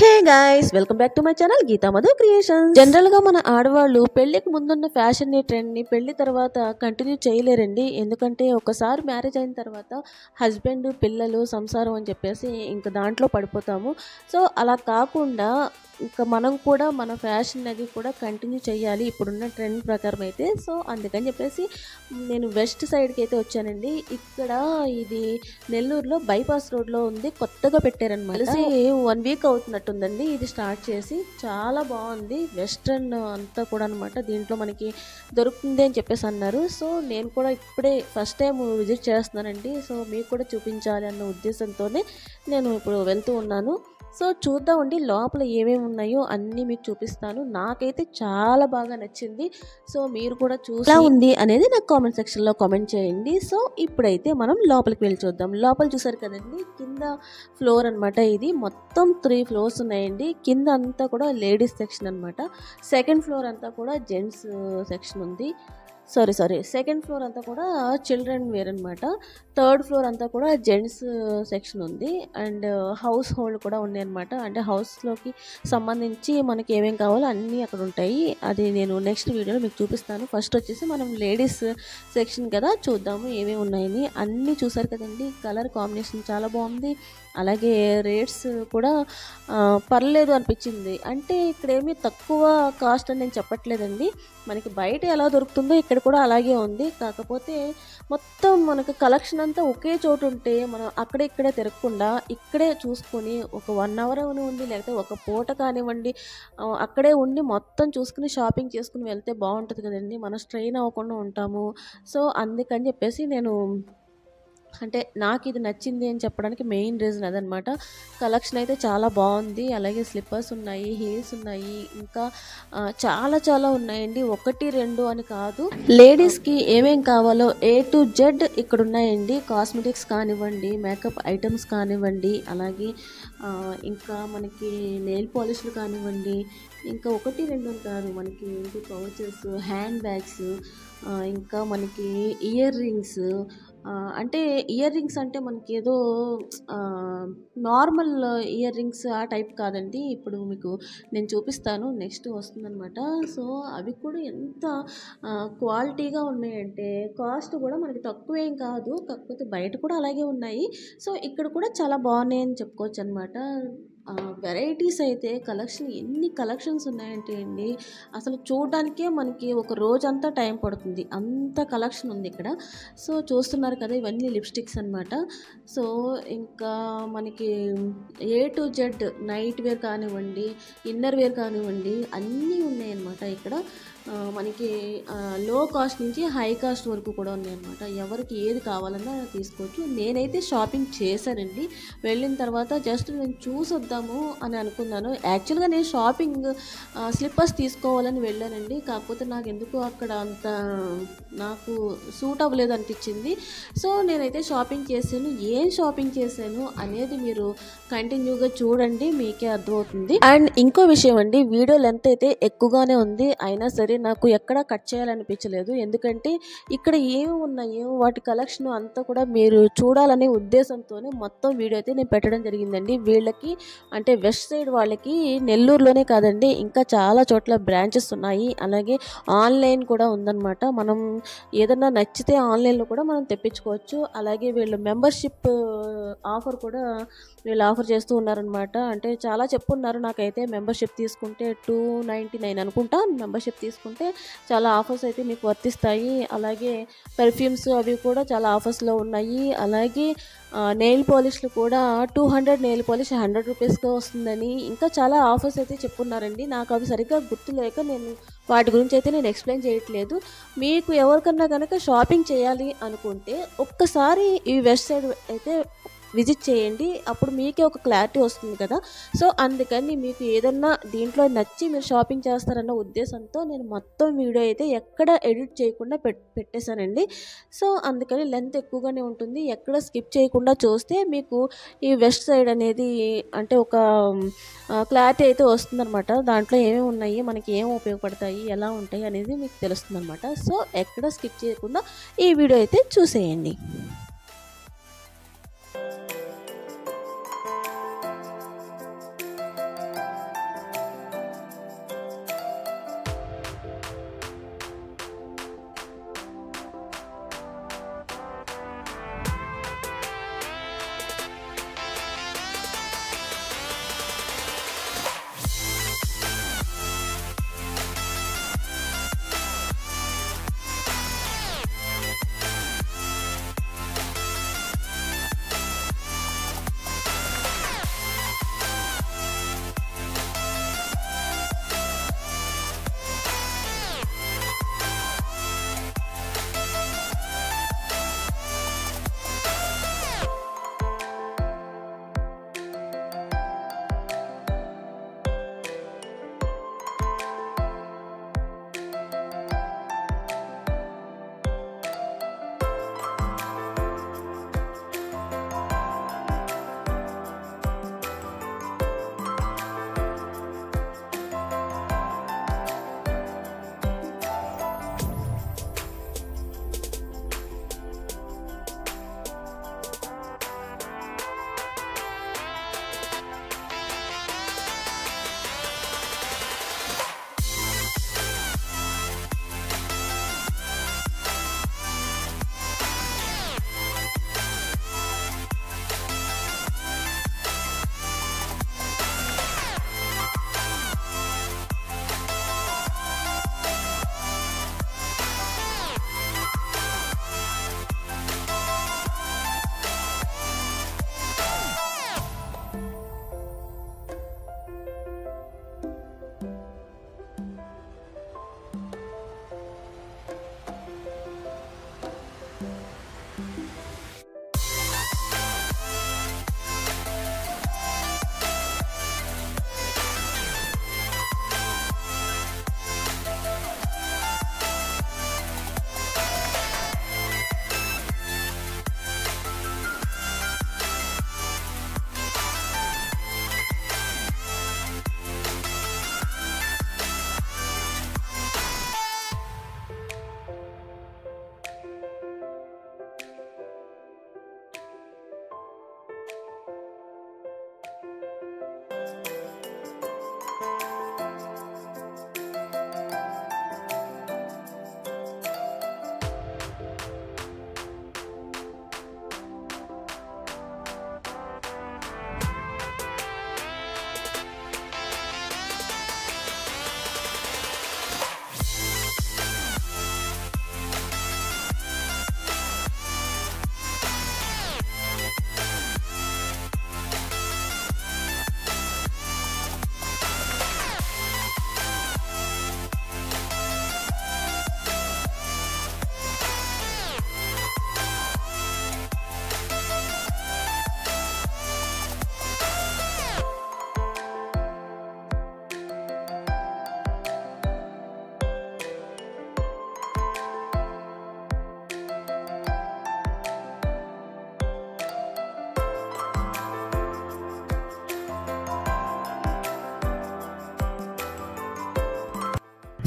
Hey guys, welcome back to my channel Geetha Madhu creations. General గా మన ఆడవాళ్ళు పెళ్లికి ముందున్న ఫ్యాషన్ ని ట్రెండ్ ని పెళ్లి తర్వాత కంటిన్యూ చేయలేరండి. ఎందుకంటే ఒకసారి మ్యారేజ్ అయిన తర్వాత హస్బెండ్ పిల్లలు సంసారం అని చెప్పేసి ఇంకా దాంట్లో పడిపోతాము. సో అలా కాకుండా ఇంకా మనం కూడా మన ఫ్యాషన్ అది కూడా కంటిన్యూ చేయాలి ఇప్పుడున్న ట్రెండ్ ప్రకారం అయితే. సో అందుకని చెప్పేసి నేను వెస్ట్ సైడ్కి అయితే వచ్చానండి. ఇక్కడ ఇది నెల్లూరులో బైపాస్ రోడ్లో ఉంది, కొత్తగా పెట్టారనమాట. 1 వీక్ అవుతున్నట్టుందండి ఇది స్టార్ట్ చేసి. చాలా బాగుంది, వెస్ట్రన్ అంతా కూడా అనమాట. దీంట్లో మనకి దొరుకుతుంది అని చెప్పేసి అన్నారు. సో నేను కూడా ఇప్పుడే ఫస్ట్ టైం విజిట్ చేస్తున్నానండి. సో మీకు కూడా చూపించాలి అన్న ఉద్దేశంతోనే నేను ఇప్పుడు వెళ్తూ ఉన్నాను. సో చూద్దామండి లోపల ఏమేమి ఉన్నాయో అన్నీ మీకు చూపిస్తాను. నాకైతే చాలా బాగా నచ్చింది. సో మీరు కూడా చూసి ఉంది అనేది నాకు కామెంట్ సెక్షన్లో కామెంట్ చేయండి. సో ఇప్పుడైతే మనం లోపలికి వెళ్ళి చూద్దాం. లోపల చూసారు కదండి, కింద ఫ్లోర్ అనమాట. ఇది మొత్తం 3 ఫ్లోర్స్ ఉన్నాయండి. కింద అంతా కూడా లేడీస్ సెక్షన్ అనమాట. సెకండ్ ఫ్లోర్ అంతా కూడా జెంట్స్ సెక్షన్ ఉంది. సారీ సెకండ్ ఫ్లోర్ అంతా కూడా చిల్డ్రన్ వేర్ అనమాట. థర్డ్ ఫ్లోర్ అంతా కూడా జెంట్స్ సెక్షన్ ఉంది. అండ్ హౌస్ హోల్డ్ కూడా ఉన్నాయి అనమాట. అంటే హౌస్లోకి సంబంధించి మనకి ఏమేమి కావాలో అన్నీ అక్కడ ఉంటాయి. అది నేను నెక్స్ట్ వీడియోలో మీకు చూపిస్తాను. ఫస్ట్ వచ్చేసి మనం లేడీస్ సెక్షన్ కదా, చూద్దాము ఏమేమి ఉన్నాయని. అన్నీ చూసారు కదండి, కలర్ కాంబినేషన్ చాలా బాగుంది. అలాగే రేట్స్ కూడా పర్లేదు అనిపించింది. అంటే ఇక్కడ ఏమీ తక్కువ కాస్ట్ అని నేను చెప్పట్లేదండి. మనకి బయట ఎలా దొరుకుతుందో ఇక్కడ కూడా అలాగే ఉంది. కాకపోతే మొత్తం మనకు కలెక్షన్ అంతా ఒకే చోటు ఉంటే మనం ఇక్కడే తిరగకుండా ఇక్కడే చూసుకొని ఒక 1 అవర్ అని ఉంది, లేకపోతే ఒక పూట కానివ్వండి అక్కడే ఉండి మొత్తం చూసుకుని షాపింగ్ చేసుకుని వెళ్తే బాగుంటుంది కదండి. మనం స్ట్రెయిన్ అవ్వకుండా ఉంటాము. సో అందుకని చెప్పేసి అంటే నాకు ఇది నచ్చింది అని చెప్పడానికి మెయిన్ రీజన్ అదనమాట. కలెక్షన్ అయితే చాలా బాగుంది. అలాగే స్లిప్పర్స్ ఉన్నాయి, హీల్స్ ఉన్నాయి, ఇంకా చాలా ఉన్నాయండి. 1, 2 అని కాదు. లేడీస్కి ఏమేం కావాలో A to Z ఇక్కడ ఉన్నాయండి. కాస్మెటిక్స్ కానివ్వండి, మేకప్ ఐటమ్స్ కానివ్వండి, అలాగే ఇంకా మనకి నెయిల్ పాలిష్లు కానివ్వండి, ఇంకా 1, 2 కాదు, మనకి ఏంటి పౌచెస్, హ్యాండ్ బ్యాగ్స్, ఇంకా మనకి ఇయర్ రింగ్స్. అంటే ఇయర్ రింగ్స్ అంటే మనకి ఏదో నార్మల్ ఇయర్ రింగ్స్ ఆ టైప్ కాదండి. ఇప్పుడు మీకు నేను చూపిస్తాను, నెక్స్ట్ వస్తుందన్నమాట. సో అవి కూడా ఎంత క్వాలిటీగా ఉన్నాయంటే కాస్ట్ కూడా మనకి తక్కువేం కాదు. కాకపోతే బయట కూడా అలాగే ఉన్నాయి. సో ఇక్కడ కూడా చాలా బాగున్నాయి అని చెప్పుకోవచ్చు అనమాట. వెరైటీస్ అయితే ఎన్ని కలెక్షన్స్ ఉన్నాయంటే అండి, అసలు చూడడానికే మనకి ఒక రోజంతా టైం పడుతుంది, అంత కలెక్షన్ ఉంది ఇక్కడ. సో చూస్తున్నారు కదా, ఇవన్నీ లిప్స్టిక్స్ అనమాట. సో ఇంకా మనకి A to Z night wear కానివ్వండి, ఇన్నర్ వేర్ కానివ్వండి, అన్నీ ఉన్నాయి అన్నమాట ఇక్కడ. మనకి లో కాస్ట్ నుంచి హై కాస్ట్ వరకు కూడా ఉన్నాయన్నమాట. ఎవరికి ఏది కావాలన్నా తీసుకోవచ్చు. నేనైతే షాపింగ్ చేశానండి. వెళ్ళిన తర్వాత జస్ట్ నేను చూసొద్దాము అని అనుకున్నాను. యాక్చువల్గా నేను షాపింగ్ స్లిప్పర్స్ తీసుకోవాలని వెళ్ళానండి. కాకపోతే నాకు ఎందుకు అక్కడ అంత నాకు సూట్ అవ్వలేదు అనిపించింది. సో నేనైతే షాపింగ్ చేశాను. ఏం షాపింగ్ చేశాను అనేది మీరు కంటిన్యూగా చూడండి, మీకే అర్థమవుతుంది. అండ్ ఇంకో విషయం అండి, వీడియో లెంత్ అయితే ఎక్కువగానే ఉంది. అయినా సరే నాకు ఎక్కడా కట్ చేయాలనిపించలేదు. ఎందుకంటే ఇక్కడ ఏమి ఉన్నాయో వాటి కలెక్షన్ అంతా కూడా మీరు చూడాలనే ఉద్దేశంతోనే మొత్తం వీడియో అయితే నేను పెట్టడం జరిగిందండి. వీళ్ళకి అంటే వెస్ట్ సైడ్ వాళ్ళకి నెల్లూరులోనే కాదండి, ఇంకా చాలా చోట్ల బ్రాంచెస్ ఉన్నాయి. అలాగే ఆన్లైన్ కూడా ఉందన్నమాట. మనం ఏదన్నా నచ్చితే ఆన్లైన్లో కూడా మనం తెప్పించుకోవచ్చు. అలాగే వీళ్ళు మెంబర్షిప్ ఆఫర్ కూడా వీళ్ళు ఆఫర్ చేస్తూ ఉన్నారనమాట. అంటే చాలా చెప్పున్నారు నాకైతే. మెంబర్షిప్ తీసుకుంటే 299 అనుకుంటా, మెంబర్షిప్ తీసుకుంటే చాలా ఆఫర్స్ అయితే మీకు వర్తిస్తాయి. అలాగే పెర్ఫ్యూమ్స్ అవి కూడా చాలా ఆఫర్స్లో ఉన్నాయి. అలాగే నెయిల్ పాలిష్లు కూడా 200 నెయిల్ పాలిష్ 100 రూపీస్గా వస్తుందని ఇంకా చాలా ఆఫర్స్ అయితే చెప్పున్నారండి. నాకు అవి సరిగ్గా గుర్తులేక నేను వాటి గురించి అయితే నేను ఎక్స్ప్లెయిన్ చేయట్లేదు. మీకు ఎవరికన్నా కనుక షాపింగ్ చేయాలి అనుకుంటే ఒక్కసారి ఈ వెస్ట్ సైడ్ అయితే విజిట్ చేయండి. అప్పుడు మీకే ఒక క్లారిటీ వస్తుంది కదా. సో అందుకని మీకు ఏదన్నా దీంట్లో నచ్చి మీరు షాపింగ్ చేస్తారన్న ఉద్దేశంతో నేను మొత్తం వీడియో అయితే ఎక్కడ ఎడిట్ చేయకుండా పెట్టేశానండి. సో అందుకని లెంత్ ఎక్కువగానే ఉంటుంది. ఎక్కడ స్కిప్ చేయకుండా చూస్తే మీకు ఈ వెస్ట్ సైడ్ అనేది అంటే ఒక క్లారిటీ అయితే వస్తుందన్నమాట. దాంట్లో ఏమేమి ఉన్నాయి, మనకి ఏం ఉపయోగపడతాయి, ఎలా ఉంటాయి అనేది మీకు తెలుస్తుంది అనమాట. సో ఎక్కడ స్కిప్ చేయకుండా ఈ వీడియో అయితే చూసేయండి.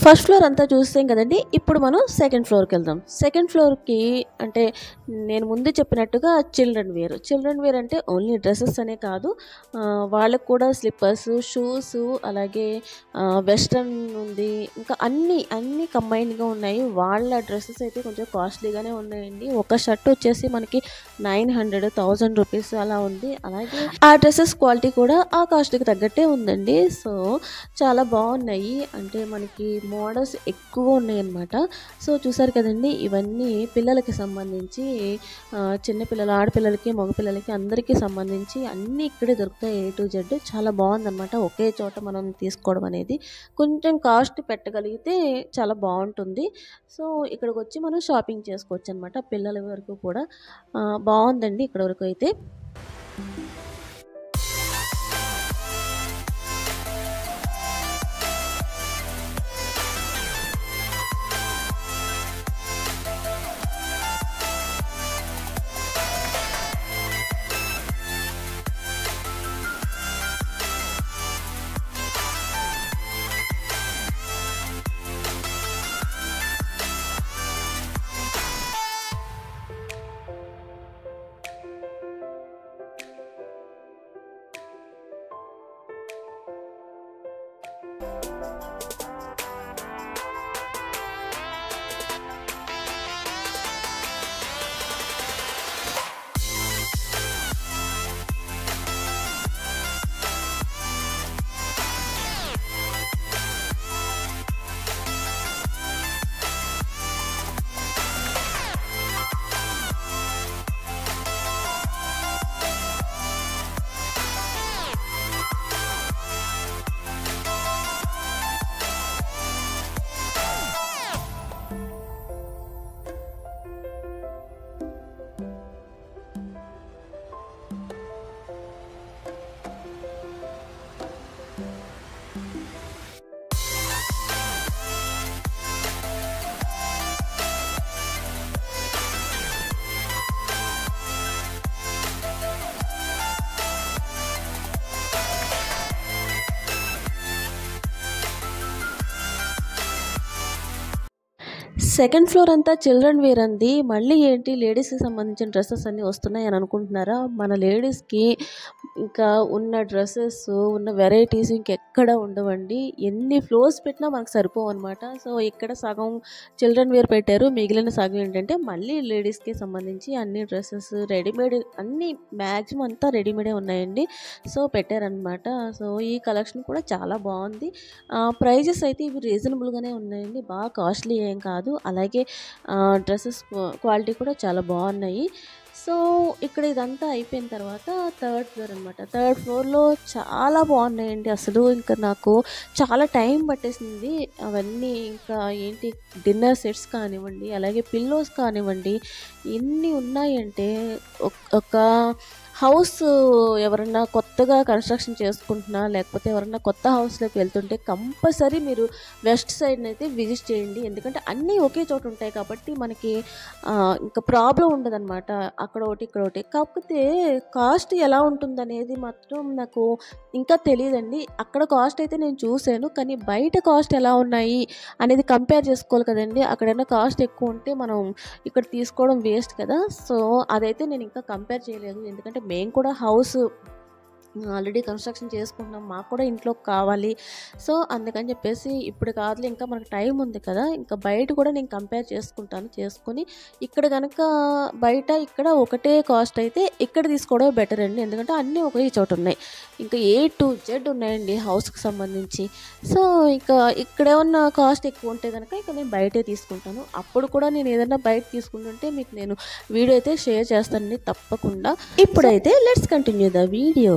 ఫస్ట్ ఫ్లోర్ అంతా చూసాం కదండి. ఇప్పుడు మనం సెకండ్ ఫ్లోర్కి వెళ్దాం. సెకండ్ ఫ్లోర్కి అంటే నేను ముందు చెప్పినట్టుగా చిల్డ్రన్ వేర్ అంటే ఓన్లీ డ్రెస్సెస్ అనే కాదు, వాళ్ళకు కూడా స్లిప్పర్స్, షూస్, అలాగే వెస్ట్రన్ ఉంది, ఇంకా అన్నీ కంబైన్డ్గా ఉన్నాయి. వాళ్ళ డ్రెస్సెస్ అయితే కొంచెం కాస్ట్లీగానే ఉన్నాయండి. ఒక షర్ట్ వచ్చేసి మనకి 900 రూపీస్ అలా ఉంది. అలాగే ఆ డ్రెస్సెస్ క్వాలిటీ కూడా ఆ కాస్ట్కి తగ్గట్టే ఉందండి. సో చాలా బాగున్నాయి. అంటే మనకి మోడల్స్ ఎక్కువ ఉన్నాయి అన్నమాట. సో చూసారు కదండి, ఇవన్నీ పిల్లలకి సంబంధించి, చిన్నపిల్లలు, ఆడపిల్లలకి, మగపిల్లలకి అందరికీ సంబంధించి అన్నీ ఇక్కడే దొరుకుతాయి. A to Z చాలా బాగుందన్నమాట. ఒకే చోట మనం తీసుకోవడం అనేది కొంచెం కాస్ట్ పెట్టగలిగితే చాలా బాగుంటుంది. సో ఇక్కడికి వచ్చి మనం షాపింగ్ చేసుకోవచ్చు అనమాట. పిల్లల వరకు కూడా బాగుందండి ఇక్కడ వరకు అయితే. సెకండ్ ఫ్లోర్ అంతా చిల్డ్రన్ వేర్ అంది. మళ్ళీ ఏంటి లేడీస్కి సంబంధించిన డ్రెస్సెస్ అన్నీ వస్తున్నాయి అని అనుకుంటున్నారా? మన లేడీస్కి ఇంకా ఉన్న డ్రెస్సెస్, ఉన్న వెరైటీస్ ఇంకెక్కడ ఉండవండి. ఎన్ని ఫ్లోర్స్ పెట్టినా మనకు సరిపోవు అనమాట. సో ఇక్కడ సగం చిల్డ్రన్ వేర్ పెట్టారు, మిగిలిన సగం ఏంటంటే మళ్ళీ లేడీస్కి సంబంధించి అన్ని డ్రెస్సెస్ రెడీమేడ్, అన్నీ మ్యాక్సిమం అంతా రెడీమేడే ఉన్నాయండి. సో పెట్టారనమాట. సో ఈ కలెక్షన్ కూడా చాలా బాగుంది. ప్రైజెస్ అయితే ఇవి రీజనబుల్గానే ఉన్నాయండి, బాగా కాస్ట్లీ ఏం కాదు. అలాగే డ్రెస్సెస్ క్వాలిటీ కూడా చాలా బాగున్నాయి. సో ఇక్కడ ఇదంతా అయిపోయిన తర్వాత థర్డ్ ఫ్లోర్ అనమాట. థర్డ్ ఫ్లోర్లో చాలా బాగున్నాయండి. అసలు ఇంకా నాకు చాలా టైం పట్టేసింది అవన్నీ. ఇంకా ఏంటి, డిన్నర్ సెట్స్ కానివ్వండి, అలాగే పిల్లోస్ కానివ్వండి, ఎన్ని ఉన్నాయంటే ఒక హౌస్ ఎవరన్నా కొత్తగా కన్స్ట్రక్షన్ చేసుకుంటున్నా, లేకపోతే ఎవరన్నా కొత్త హౌస్లోకి వెళ్తుంటే కంపల్సరీ మీరు వెస్ట్ సైడ్ని అయితే విజిట్ చేయండి. ఎందుకంటే అన్నీ ఒకే చోట ఉంటాయి కాబట్టి మనకి ఇంకా ప్రాబ్లం ఉండదన్నమాట. అక్కడ ఒకటి, ఇక్కడ ఒకటి. కాకపోతే కాస్ట్ ఎలా ఉంటుందనేది మాత్రం నాకు ఇంకా తెలియదండి. అక్కడ కాస్ట్ అయితే నేను చూశాను, కానీ బయట కాస్ట్ ఎలా ఉన్నాయి అనేది కంపేర్ చేసుకోవాలి కదండి. అక్కడైనా కాస్ట్ ఎక్కువ ఉంటే మనం ఇక్కడ తీసుకోవడం వేస్ట్ కదా. సో అదైతే నేను ఇంకా కంపేర్ చేయలేదు. ఎందుకంటే మేము కూడా హౌస్ ఆల్రెడీ కన్స్ట్రక్షన్ చేసుకుంటున్నాం, మాకు కూడా ఇంట్లో కావాలి. సో అందుకని చెప్పేసి ఇప్పుడు కాదులే, ఇంకా మనకు టైం ఉంది కదా, ఇంకా బయట కూడా నేను కంపేర్ చేసుకొని ఇక్కడ కనుక బయట ఇక్కడ ఒకటే కాస్ట్ అయితే ఇక్కడ తీసుకోవడం బెటర్ అండి. ఎందుకంటే అన్నీ ఒకే చోట ఉన్నాయి, ఇంకా A to Z ఉన్నాయండి హౌస్కి సంబంధించి. సో ఇంకా ఇక్కడ ఏమన్నా కాస్ట్ ఎక్కువ ఉంటే కనుక ఇక నేను బయటే తీసుకుంటాను. అప్పుడు కూడా నేను ఏదైనా బయట తీసుకుంటుంటే మీకు నేను వీడియో అయితే షేర్ చేస్తానండి తప్పకుండా. ఇప్పుడైతే let's continue the video.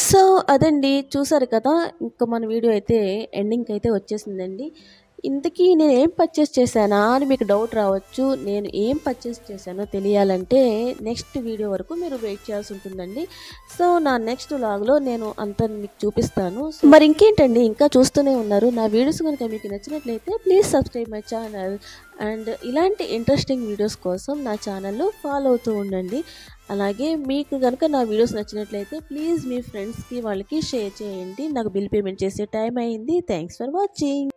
So అదండి, చూసారు కదా! ఇంకా మన వీడియో అయితే ఎండింగ్‌కి అయితే వచ్చేసిందండి. ఇంతకీ నేనేం పర్చేస్ చేశానా అని మీకు డౌట్ రావచ్చు. నేను ఏం పర్చేస్ చేశానో తెలియాలంటే నెక్స్ట్ వీడియో వరకు మీరు వెయిట్ చేయాల్సి ఉంటుందండి. సో నా నెక్స్ట్ వ్లాగ్‌లో నేను అంతా మీకు చూపిస్తాను. మరి ఇంకేంటండి, ఇంకా చూస్తూనే ఉన్నారు. నా వీడియోస్ కనుక మీకు నచ్చినట్లయితే please subscribe my channel. And ఇలాంటి ఇంట్రెస్టింగ్ వీడియోస్ కోసం నా ఛానల్‌లో ఫాలో అవుతూ ఉండండి. అలాగే మీకు గనుక నా వీడియోస్ నచ్చినట్లయితే ప్లీజ్ మీ ఫ్రెండ్స్‌కి వాళ్ళకి షేర్ చేయండి. నాకు బిల్ పేమెంట్ చేసే టైం అయింది. Thanks for watching.